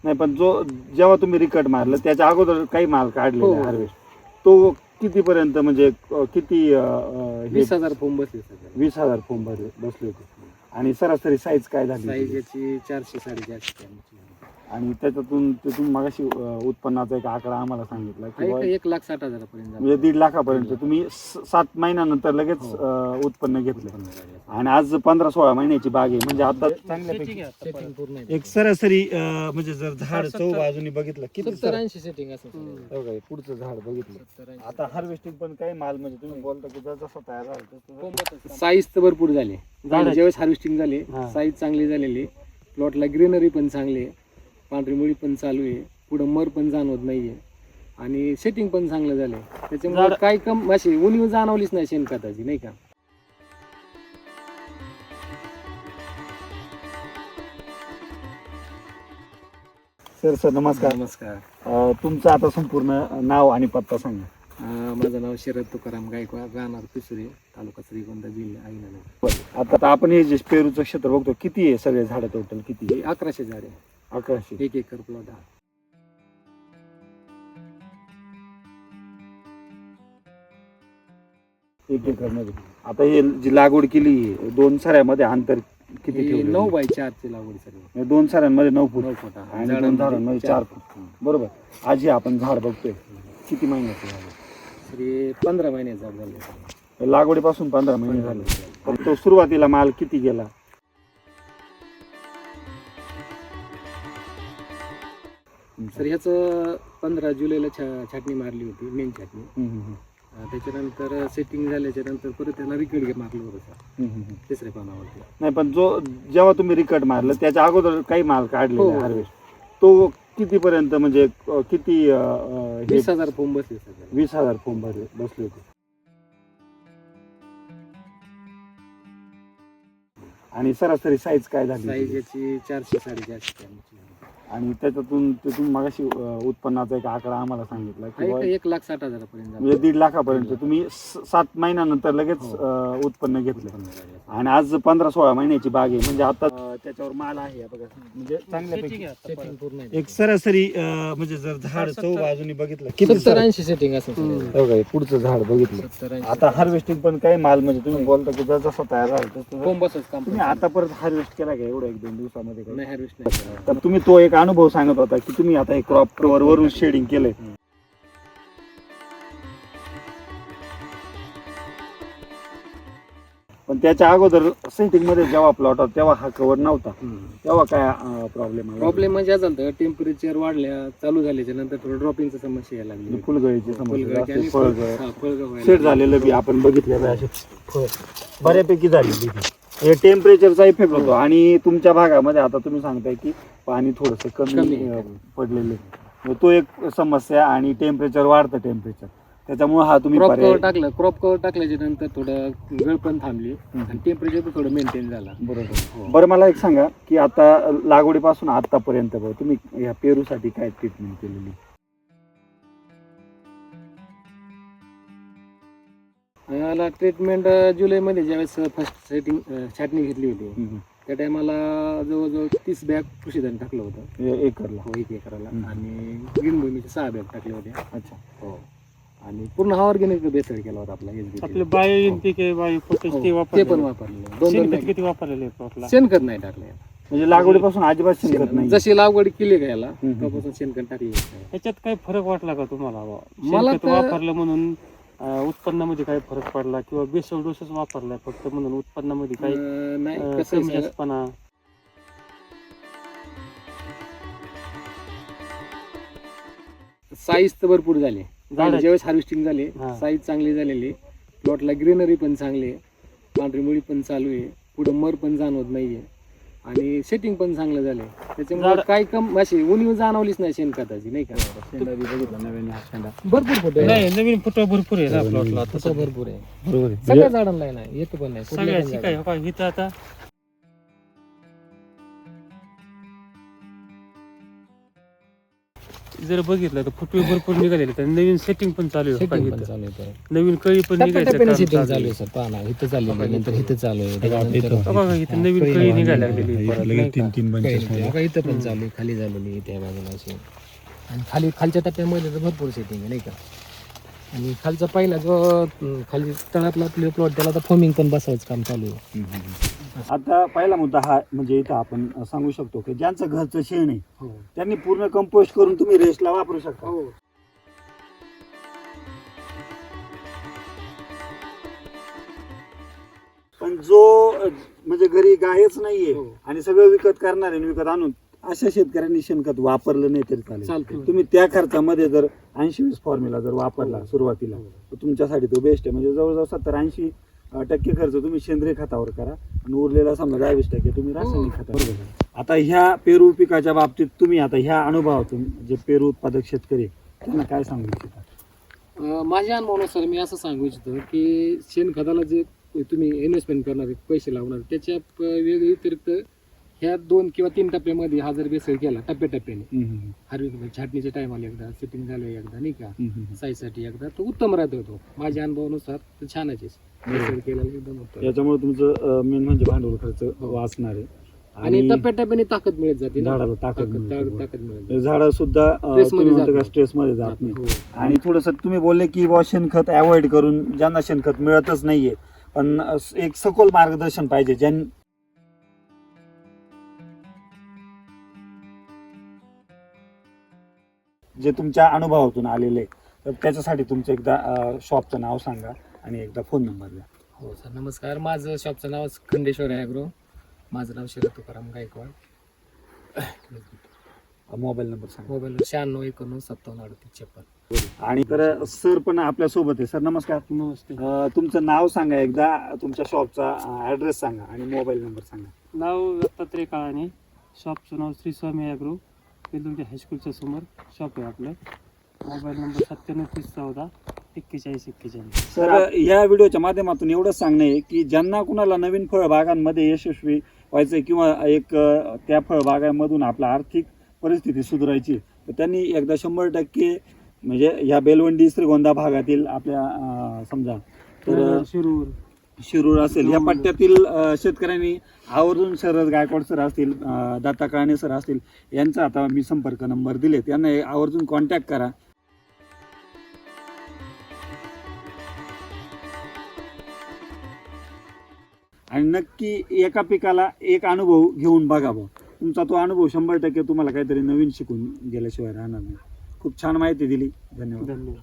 नाही, पण जेव्हा तुम्ही रिकट मारलं त्याच्या अगोदर काही माल काढलेला हार्वेस्ट, तो कितीपर्यंत म्हणजे किती 20,000 फोम बसले सगळे. 20,000 फोम बसले होते. आणि सरासरी साईज काय झाली? साईज याची 400-450. आणि त्यातून मगाशी उत्पन्नाचा एक आकडा आम्हाला सांगितला की 1,60,000 पर्यंत म्हणजे 1.5 लाखापर्यंत तुम्ही 7 महिन्यानंतर लगेच उत्पन्न घेतलं. आणि आज 15-16 महिन्याची बाग आहे, म्हणजे आता चांगल्यापैकी सेटिंग पूर्ण एक सरासरी म्हणजे जर झाड चौ बाजूनी बघितलं किती 70-80 सेटिंग असं. पुढचं झाड बघितलं. आता हार्वेस्टिंग पण काही माल म्हणजे तुम्ही बोलता की जसं तयार झालं साईज तर भरपूर झाले. ज्यावेळेस हार्वेस्टिंग झाली साईज चांगली झालेली, प्लॉटला ग्रीनरी पण चांगली आहे, पांढरी मुळी पण चालू आहे, पुढं मर पण जाणवत नाहीये आणि सेटिंग पण चांगलं झालंय. त्याच्यामुळे काय कम अशी उणीव जाणवलीच नाही शेणखताची, नाही का? सर नमस्कार. नमस्कार. तुमचं आता संपूर्ण नाव आणि पत्ता सांगा. माझं नाव शरद तुकाराम गायकवाड, राहणार पिसुरे, तालुका श्रीगोंदा, जिल्हा अहिल्यानगर. आता आपण हे जे पेरूचं क्षेत्र बघतो, किती आहे सगळे झाडं टोटल किती? 1100 झाडे. 1100. 1 एकर प्लॉट आहे. एक एकर मध्ये आता हे जी लागवड केली 2 साऱ्यामध्ये अंतर किती ठेवलं? 9x4 ची लागवड सर. 2 साऱ्यांमध्ये 9 फूट 9 फूट आणि 2 झाडांमध्ये 4 फूट. बरोबर. आज हे आपण झाड बघतोय किती महिन्याचं झाड? तरी 15 महिने झाड झाले. लागवडीपासून 15 महिने झाले. तर तो सुरुवातीला माल किती गेला? सर ह्याचं 15 जुलैला छाटणी मारली होती, मेन छाटणी. त्याच्यानंतर सेटिंग झाल्याच्या नंतर परत त्याला रिकट मारलं होतं सर, तिसऱ्या पानावरती. नाही, पण जेव्हा तुम्ही रिकट मारलं त्याच्या अगोदर काही माल काढलेला हार्वेस्ट, तो कितीपर्यंत म्हणजे किती 20,000 फोम बसले सगळे. 20,000 फोम बसले होते. आणि सरासरी साईज काय झाली? साईज याची 400-450. आणि त्यातून मगाशी उत्पन्नाचा एक आकडा आम्हाला सांगितला की 1,60,000 पर्यंत. म्हणजे 1.5 लाखापर्यंत तुम्ही 7 महिन्यानंतर लगेच उत्पन्न घेतलं. आणि आज 15-16 महिन्याची बाग आहे, म्हणजे आता त्याच्यावर माल आहे बघा, म्हणजे चांगल्यापैकी सेटिंग पूर्ण आहे. एक सरासरी म्हणजे जर झाड चौ बाजूनी बघितलं 70-80 सेटिंग असं. पुढचं झाड बघितलं. आता हार्वेस्टिंग पण काही माल म्हणजे तुम्ही बोलता की जसं तयार झालं फोम बसच काम. तुम्ही आता परत हार्वेस्ट केला का एवढं 1-2 दिवसामध्ये? नाही हार्वेस्ट नाही. तर तुम्ही तो एक अनुभव सांगत होता की तुम्ही आता हे क्रॉप कव्हर वरून शेडिंग केलंय. पण त्याच्या अगोदर सेटिंग मध्ये जेव्हा प्लॉट होता तेव्हा हा कव्हर नव्हता, तेव्हा काय प्रॉब्लेम म्हणजे झालं, टेम्परेचर वाढल्या चालू झाल्याच्या नंतर थोडं ड्रॉपिंगची समस्या यायला लागली. फुलगळीची समस्या, फळगळ सेट झालेलं बी आपण बघितलेलं आहे, फळ बऱ्यापैकी झालेली. हे टेम्परेचरचा इफेक्ट होतो. आणि तुमच्या भागामध्ये आता तुम्ही सांगताय की पाणी थोडंसं कमी पडलेलं, तो एक समस्या. आणि टेम्परेचर वाढतं, टेम्परेचर त्याच्यामुळे हा तुम्ही क्रॉप कव्हर टाकल्याच्या नंतर थोडं गळ पण थांबली आणि टेम्परेचर पण थोडं मेंटेन झाला. बरोबर. बरं, मला एक सांगा की आता लागवडीपासून आतापर्यंत तुम्ही ह्या पेरूसाठी काय ट्रीटमेंट केलेली? याला ट्रीटमेंट जुलैमध्ये ज्यावेळेस फर्स्ट सेटिंग छाटणी घेतली होती त्या टायमाला जवळजवळ 30 बॅग कृषीधन टाकलं होतं एकरला. 1 एकराला. आणि ग्रीन भूमीचे 6 बॅग टाकले होते. अच्छा. हो. आणि पूर्ण हा ऑर्गॅनिक बेसड केला होता आपला. आपले बायो एनपीके, बायो पोटॅश ते पण वापरले. शेणखत किती वापरलेले प्लॉटला? शेणखत नाही टाकले, म्हणजे लागवडीपासून अजिबात शेणखत नाही. जशी लागवड केली का याला त्यापासून शेणखत टाकली. त्याच्यात काही फरक वाटला का तुम्हाला? मला शेणखत वापरलं म्हणून उत्पन्नामध्ये काही फरक पडला किंवा बेसल डोसेस वापरलाय फक्त म्हणून उत्पन्नामध्ये काही नाही कमी कसं जास्तपणा? साईज तर भरपूर झाली. ज्यावेळेस हार्वेस्टिंग झाली साईज चांगली झालेली, प्लॉटला ग्रीनरी पण चांगली आहे, पांढरी मुळी पण चालू आहे, पुढं मर पण जाणवत नाहीये आणि सेटिंग पण चांगलं झालंय. त्याच्यामुळे काय कम अशी उणीव जाणवलीच नाही शेणखताची, नाही का? भरपूर फुट नाही, नवीन फुटवा भरपूर आहे ना प्लॉटला. तसं भरपूर आहे. बरोबर. सगळ्या झाडांना नाही येत पण नाही. सगळ्याची काय हो, इथं आता जर बघितलं तर फुटवे भरपूर निघालेले तर नवीन सेटिंग पण चालू आहे सेटिंग बघा पण इथं. चालू आहे परत. नवीन कळी पण निघायचं टप्प्याटप्प्याने काम सेटिंग चालू चालू आहे. आहे सर. पहा ना, इथं चालू आहे, नंतर इथं चालू आहे, त्याच्यानंतर बघा इथं नवीन कळी निघायला लागलेली परत नाही का? काही नाही. बघा इथं पण चालू आहे, खाली झालेली आहे त्या बाजूला अशी. आणि खालच्या टप्प्यामध्ये तर भरपूर सेटिंग आहे नाही का. आणि खालचा पहिला जो खाली तळातला प्लॉट त्याला तर फोमिंग पण बसवायचं काम चालू आहे. आता पहिला मुद्दा हा म्हणजे इथं आपण सांगू शकतो की ज्यांचं घरचं शेण आहे हो. त्यांनी पूर्ण कंपोस्ट करून तुम्ही रेस्टला वापरू शकता. हो. पण जो म्हणजे घरी गायच नाहीये हो. आणि सगळं विकत करणार आहे, विकत आणून अशा शेतकऱ्यांनी शेणखत वापरलं नाही तरी चालेल. चालतंय. तुम्ही त्या खर्चामध्ये जर 80-20 फॉर्म्युला जर वापरला सुरुवातीला तर तुमच्यासाठी तो बेस्ट आहे. म्हणजे जवळजवळ 70-80% खर्च तुम्ही सेंद्रिय खतावर करा आणि उरलेला समजा 20% तुम्ही रासायनिक खतावर करा. आता ह्या पेरू पिकाच्या बाबतीत तुम्ही आता ह्या अनुभवातून जे पेरू उत्पादक शेतकरी आहेत, त्यांना काय सांगू इच्छिता? माझ्या अनुभवानुसार मी असं सांगू इच्छितो की शेणखताला जे तुम्ही इन्व्हेस्टमेंट करणार पैसे लावणार त्याच्या वेगळी व्यतिरिक्त ह्या 2 किंवा 3 टप्प्यामध्ये हा जर बेसळ केला टप्प्याटप्प्याने हार्वेस्टिंग छाटणीच्या टायमाला एकदा सेटिंग झालं एकदा नाही का साईजसाठी एकदा तो उत्तम राहतो. तो माझ्या अनुभवानुसार तर छानच आहे. बेसळ केलेला एकदम उत्तम. याच्यामुळे तुमचं मेन म्हणजे भांडवल खर्च वाचणार आहे आणि टप्प्याटप्प्याने ताकद मिळत जाते ना. झाडाला ताकद मिळते. ताकद मिळत झाड सुद्धा स्ट्रेस मध्ये जात नाही. आणि थोडस तुम्ही बोलले की बुवा शेणखत अवॉइड करून ज्यांना शेणखत मिळतच नाहीये पण एक सखोल मार्गदर्शन पाहिजे जे तुमच्या अनुभवातून आलेले तर त्याच्यासाठी तुमचं एकदा शॉपचं नाव सांगा आणि एकदा फोन नंबर द्या. हो सर, नमस्कार. माझं शॉपचं नाव खंडेश्वर ॲग्रो. माझं नाव शरद तुकाराम गायकवाड. मोबाईल नंबर सांगा. मोबाईल 9691573856. आणि तर सर पण आपल्या सोबत आहे. सर नमस्कार. नमस्ते. तुमचं नाव सांगा एकदा, तुमच्या शॉपचा ऍड्रेस सांगा आणि मोबाईल नंबर सांगा. नाव दत्तात्रय काळाने, शॉपचं नाव श्री स्वामी ॲग्रो, वेलुंडी हायस्कूलच्या समोर शॉप आहे आपलं. Mobile number 9730144141. सर या व्हिडिओच्या माध्यमातून एवढंच सांगणं आहे की ज्यांना कुणाला नवीन फळबागांमध्ये यशस्वी व्हायचंय किंवा एक त्या फळबागांमधून आपला आर्थिक परिस्थिती सुधारायची तर त्यांनी एकदा 100% म्हणजे या बेलवंडी श्रीगोंदा भागातील आपल्या समजा तर शिरूर असेल या पट्ट्यातील शेतकऱ्यांनी आवर्जून शरद गायकवाड सर असतील, दत्ता काळणे सर असतील यांचा आता मी संपर्क नंबर दिले, त्यांना आवर्जून कॉन्टॅक्ट करा. आणि नक्की एका पिकाला एक अनुभव घेऊन बघावं. तुमचा तो अनुभव 100% तुम्हाला काहीतरी नवीन शिकून गेल्याशिवाय राहणार नाही. खूप छान माहिती दिली. धन्यवाद. धन्यवाद.